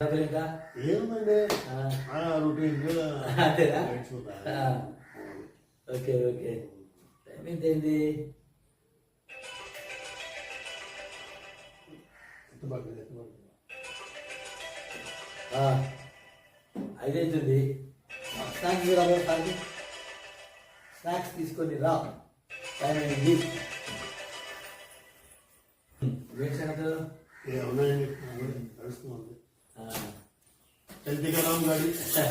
ఇంకా ఏముందండి రొటీన్ అంతేనా? Okay okay. టైం ఎంత అయింది? ఐదైతుంది. స్నాక్స్ రాబోసారి స్నాక్స్ తీసుకొని రా. టైం అయింది. ఏమున్నాయండి నడుస్తుంది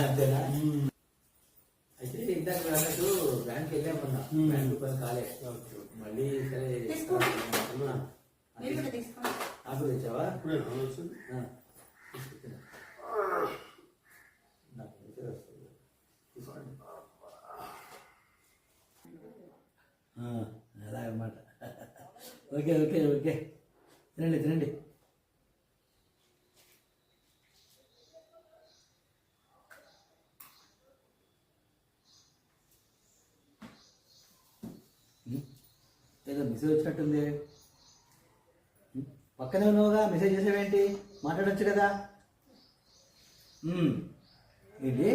అంతేనా? అయితే ఇందాక అన్నట్టు బ్యాంక్ వెళ్ళామన్నా, బ్యాంక్ పని కాలే. మళ్ళీ సరే ఆకు తెచ్చావా? అలాగన్నమాట. Okay okay okay. తినండి తినండి. ఏదో మెసేజ్ వచ్చినట్టుంది. పక్కనే ఉన్నావుగా, మెసేజ్ చేసేవేంటి? మాట్లాడచ్చు కదా. ఇది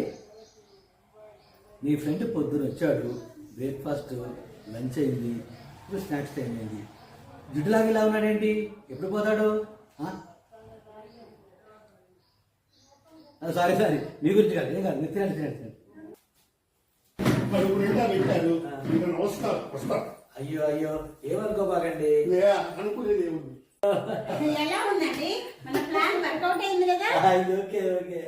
నీ ఫ్రెండ్ పొద్దున వచ్చాడు, బ్రేక్ఫాస్ట్ లంచ్ అయింది, ఇప్పుడు స్నాక్స్ టైం అయింది. జిడ్డులాగా ఇలా ఉన్నాడేంటి? ఎప్పుడు పోతాడు? సారీ సారీ, మీ గురించి కాదు, ఏం కాదు. మీరు తినండి తినండి. అయ్యో అయ్యో, ఏమనుకోబాగండి. అనుకునేది ఏముంది. ఎలా ఉందండి? మన ప్లాన్ వర్కౌట్ అయింది కదా. Okay okay.